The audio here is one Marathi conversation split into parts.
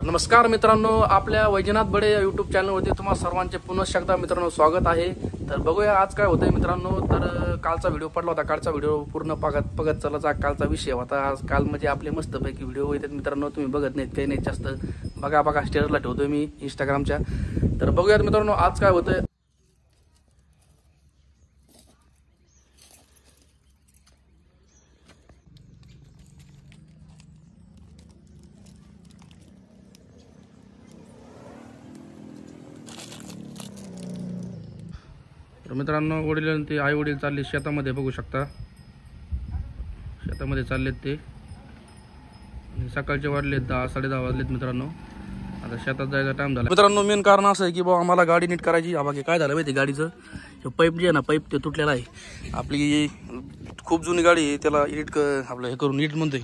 नमस्कार मित्रांनो, आपल्या वैजनाथ बडे या यूट्यूब चॅनलवरती तुम्हा सर्वांचे पुन्हा एकदा मित्रांनो स्वागत आहे। तर बघूया आज काय होतंय मित्रांनो। तर कालचा व्हिडिओ पडला होता, कालचा व्हिडिओ पूर्ण पगत चलाचा कालचा विषय होता। आज काल म्हणजे आपले मस्तपैकी व्हिडिओ येतात मित्रांनो, तुम्ही बघत नाहीत काही नाही जास्त, बघा स्टेटसला ठेवतोय मी इंस्टाग्रामच्या। तर बघूयात मित्रांनो आज काय होतंय। तर मित्रांनो वडील ते आई वडील चालले शेतामध्ये, बघू शकता शेतामध्ये चाललेत ते। आणि सकाळचे वाजलेत 10 साडेदहा वाजलेत मित्रांनो, आता शेतात जायचा टाइम झाला। मित्रांनो मेन कारण असं आहे की बाबा आम्हाला गाडी नीट करायची। बाकी काय झालं माहिती, गाडीचं हे पाईप जे आहे ना, पाईप ते तुटलेला आहे। आपली खूप जुनी गाडी आहे, त्याला एडिट आपलं हे करून एडिट म्हणतोय,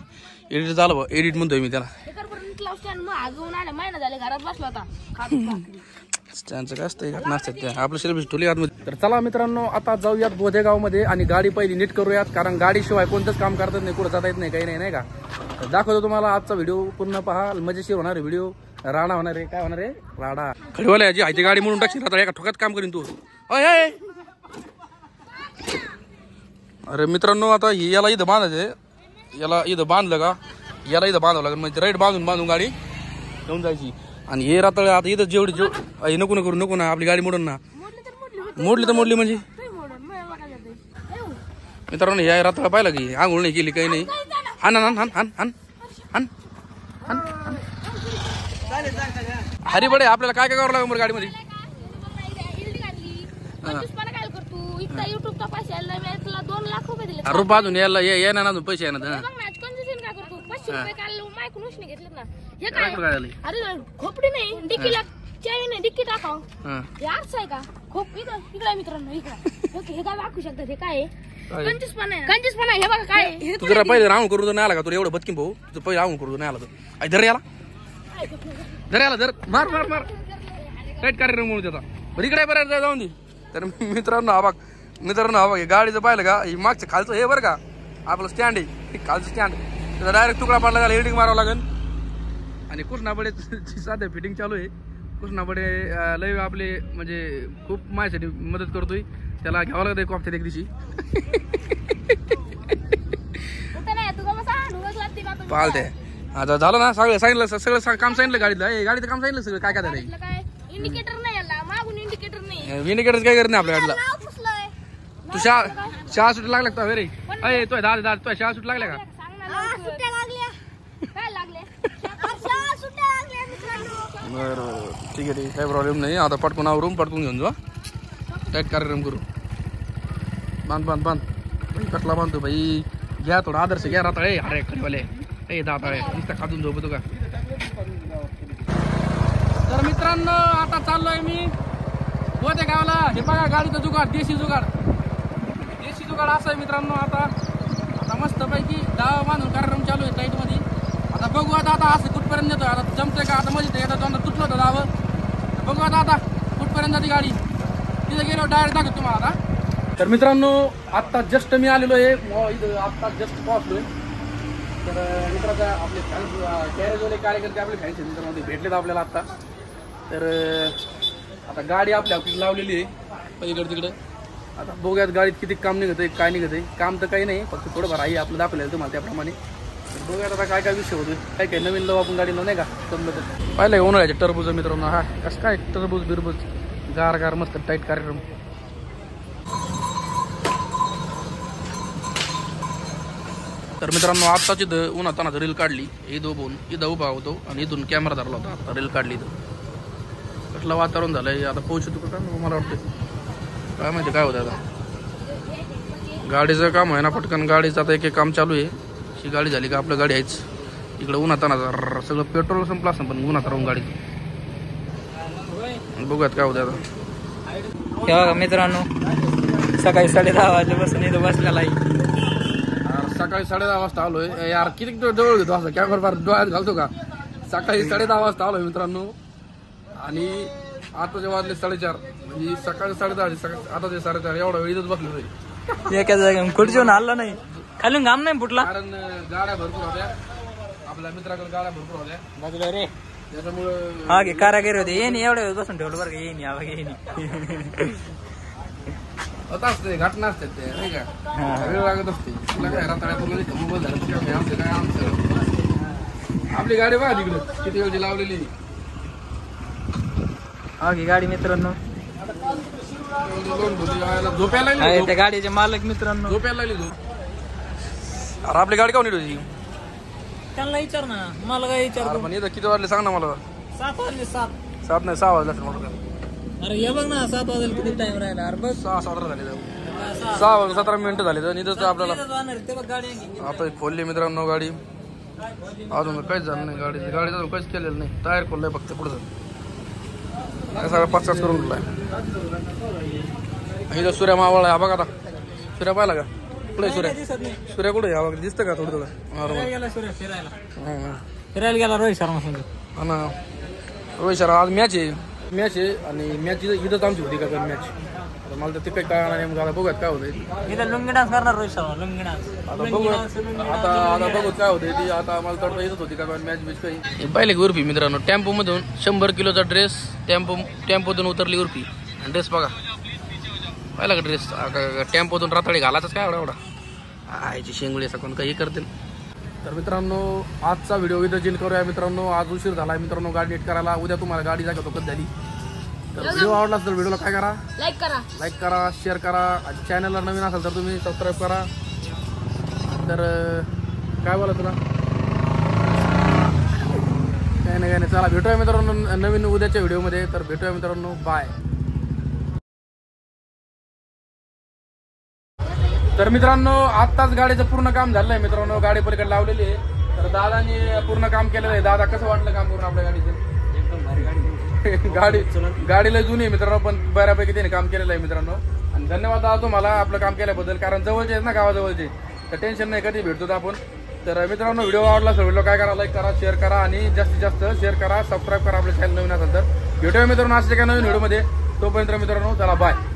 एडिट झालं बा, एडिट म्हणतोय मी त्याला। त्यांचं काय असतं नाचतात त्या आपलं सेलिब्रिटी ठोली आतमध्ये। तर चला मित्रांनो आता जाऊयात बोधेगावमध्ये आणि गाडी पहिली नीट करूयात, कारण गाडीशिवाय कोणतंच काम करतात नाही, कुठं जाता येत नाही, काही नाही का। तर दाखवतो तुम्हाला आजचा व्हिडिओ पूर्ण पहा, मजेशीर होणार आहे व्हिडिओ। राणा होणार आहे, काय होणार आहे, राडा खडीवाला याची आहे ती गाडी म्हणून टाकशील आता, एका ठोक्यात काम करीन तू। अरे मित्रांनो आता याला इथं बांधायचं, याला इथं बांधलं का, याला इथं बांधावं लागेल, म्हणजे राईट बांधून गाडी घेऊन जायची। आणि हे रात्र आता इथं जेवढी नको ना आपली गाडी मोडून ना, मोडली तर मोडली म्हणजे मित्रांनो या रात्र पाहिलं की आंघोळ नाही केली, काही नाही। हान हान हान हान हान हान हान हरी बडे आपल्याला काय करावं लागेल बरं गाडीमध्ये। रुपये अजून यायला येणार अजून पैसे येणार खोपडी नाही, डिक्कीला चावी नाही, डिक्की टाकाव याच आहे का खोप इकडे मित्रांनो, इकडे हे काय दाखवू शकतात, हे काय कंजूसपणा हे बघा काय। तू जरा पहिले राहून करू नाही आला का, तुला एवढं बदकीन भाऊ, तुझं पहिले राहून करू नाही आला तर धर याला धर मार मार मार काहीच कार्यक्रम म्हणून त्याचा बरं इकडे बरं जाऊन दे। तर मित्रांनो हा बघ गाडीचं पाहिलं का, ही मागचं खालचं हे बरं का आपलं स्टँड आहे, खालचं स्टँड, त्याचा डायरेक्ट तुकडा पडला, त्याला एडिटिंग मारावं लागेल। आणि कृष्णाबडे साध्या फिटिंग चालू आहे। कृष्णाबडे लय आपले म्हणजे खूप माझ्यासाठी मदत करतोय, त्याला घ्यावं लागतं कॉफी एक दिवशी पालते। आता झालं ना सगळं काम सांगितलं गाडीतलं, गाडीचं काम सांगितलं सगळं काय काय इंडिकेटर नाही याला, मागून इंडिकेटर नाही, इंडिकेटर काय करत नाही आपल्या गाडीला। तू शाळा सुट लागला का रे, अय तो दादा तो शाळा सुट लागल्या का, बरं ठीक आहे काही प्रॉब्लेम नाही। आता पटकून आवरून पटकून घेऊन जा, टाईट कार्यक्रम करू। बांध कसला बांधतो भाई, घ्या थोडा आदर्श घ्या राहता। अरे खडीवाले दाता नुसतं खाजून झोपतो का। तर मित्रांनो आता चाललोय मी बोधेगावला। हे बघा गाडीचं जुगाड, देशी जुगाड असं आहे मित्रांनो। आता मस्तपैकी डावा बांधून कार्यक्रम चालू आहे टाईट मध्ये। आता बघू आता असं कुठपर्यंत येतोय, आता जमतंय का, आता मध्ये येतात तुटलं होतं डावं, बघू आता कुठपर्यंत जाते गाडी, तिथे गेलो डायरेक्ट दाखवतो तुम्हाला आता। तर मित्रांनो आता जस्ट मी आलेलो आहे इथं, आता जस्ट पोहोचलोय। तर मित्राचा आपले गॅरेजवाले कार्यकर्ते आपले फॅन्स मित्रांमध्ये भेटलेत आपल्याला आता। तर आता गाडी आपल्या लावलेली आहे पलीकडे तिकडे। आता बघूयात गाडीत किती काम निघत आहे, काय निघत आहे। काम तर काही नाही, फक्त थोडंफार आहे आपलं दाखवलेलं तुम्हाला त्याप्रमाणे। तर बघूयात आता काय विषय होतोय, काय नवीन लावू आपण गाडीला नाही का, जमलं तर पाहिलं उन्हाळ्याचे टरबूज मित्रांनो। हा कसं काय टरबूज बिरबूज गार मस्त टाईट कार्यक्रम। तर मित्रांनो आत्ताच इथं उन्हातानाच रील काढली, इथं उभा होतो आणि इथून कॅमेरा धरला होता, आता रील काढली। इथं कसलं वातावरण झालंय, आता पोहोचतो का मला वाटतं, काय माहिती काय होतं आता। गाडीचं काम आहे ना पटकन, गाडीचं आता एक काम चालू आहे। ही गाडी झाली का आपलं गाडी आहेच इकडं उन्हाताना, सगळं पेट्रोल संपलं असं पण उन्हात राहून गाडी। बघूयात काय होतं आता। मित्रांनो सकाळी 10:30 वाजल्यापासून इथं बसलेला आहे। सकाळी 10:30 वाजता आलोय यार, किती जवळ घेतो असं कॅमेरा डोळ्यात घालतो का। सकाळी 10:30 वाजता आलोय मित्रांनो, आणि आता जे वाजले 4:30, म्हणजे सकाळी 10:30 आता ते 4:30, एवढा वेळ इथंच बसलो। एका जागेवर खुर्चीवर हल्ला नाही, खालून घाम नाही फुटला, कारण गाड्या भरपूर होत्या, आपल्या मित्राकडे गाड्या भरपूर होत्या। बाजूला रे त्याच्यामुळं हा घे कारागिरी होते येणी एवढ्या वेळ बसून ठेवलं बरं का येणी आवा येणी आता असते घटना असतात ते नाही का वेळ लागत असते तुला काय रात्रात मोबाईल झाला आमचं काय आमचं आपली गाडी बघा तिकडं किती वेळची लावलेली हा घे गाडी मित्रांनो झोप्याला आहे त्या गाडीचे मालक मित्रांनो झोप्याला लागली झोप अरे आपली गाडी काऊन होती त्यांना विचार ना मला काय विचार पण इथं किती वाजले सांग ना मला 7 वाजले 7 7 नाही 6 वाजले मोठं अरे हे बघ ना 7 वाजले किती टाइम राहिला अरे बघ 6:17 झाले 6 वाजून 17 मिनिटं झाले तर इथं आपल्याला ते बघ गाडी आता खोलली मित्रांनो गाडी अजून काहीच झालं नाही गाडीचं अजून काहीच केलेलं नाही टायर खोललाय फक्त पुढे झालं सगळं 5-7 करून दिलाय इथं सूर्या मावळ आहे हा बघा आता सूर्या पाहिला का कुठे सूर्या कुठे हा बघा दिसतं का थोडं थोडं फिरायला गेला रोहित शर्मा संग हा ना रोहित शर्मा आज मॅच आहे आणि मॅच इथंच आमची होती का पण मॅच मला तर ते काही कळणार नाही मग आता बघूयात काय होतं इथं लुंगी डान्स करणार रोहित शर्मा लुंगी डान्स आता बघूत काय होते ती आता मला तर येतच होती का मॅच बीच काही पाहिले की उर्फी मित्रांनो टेम्पो मधून 100 किलोचा ड्रेस टेम्पोतून उतरली उर्फी आणि ड्रेस बघा पाहिला का ड्रेस टेम्पोतून राताळी घालायचाच काय एवढा आयची शेंगुळी असं कोण काही करतील तर मित्रांनो आजचा व्हिडिओ इथं चेंज करूया मित्रांनो आज उशीर झाला मित्रांनो गाडी नीट करायला उद्या तुम्हाला गाडी जागा कधी झाली तर व्हिडिओ आवडला तर व्हिडिओला काय करा लाईक करा शेअर करा चॅनलला नवीन असेल तर तुम्ही सबस्क्राईब करा तर काय बोला तुला काय नाही चला भेटूया मित्रांनो नवीन उद्याच्या व्हिडिओमध्ये तर भेटूया मित्रांनो बाय तर मित्रांनो आत्ताच गाडीचं पूर्ण काम झालंय मित्रांनो गाडी पलीकडे लावलेली आहे तर दादानी पूर्ण काम केलेलं आहे दादा कसं वाटलं काम करून आपल्या गाडीचं एकदम भारी गाडीला जुनी आहे मित्रांनो पण बऱ्यापैकी त्याने काम केलेलं आहे मित्रांनो आणि धन्यवाद दादा तुम्हाला आपलं काम केल्याबद्दल कारण जवळचे आहेत ना गावाजवळचे तर टेन्शन नाही कधी भेटतो आपण तर मित्रांनो व्हिडिओ आवडला असेल व्हिडिओ काय करा लाईक करा शेअर करा आणि जास्तीत जास्त शेअर करा सबस्क्राईब करा आपल्या चॅनल नवीन असेल तर भेटूया मित्रांनो आजच्या एका नवीन व्हिडिओमध्ये तोपर्यंत मित्रांनो चला बाय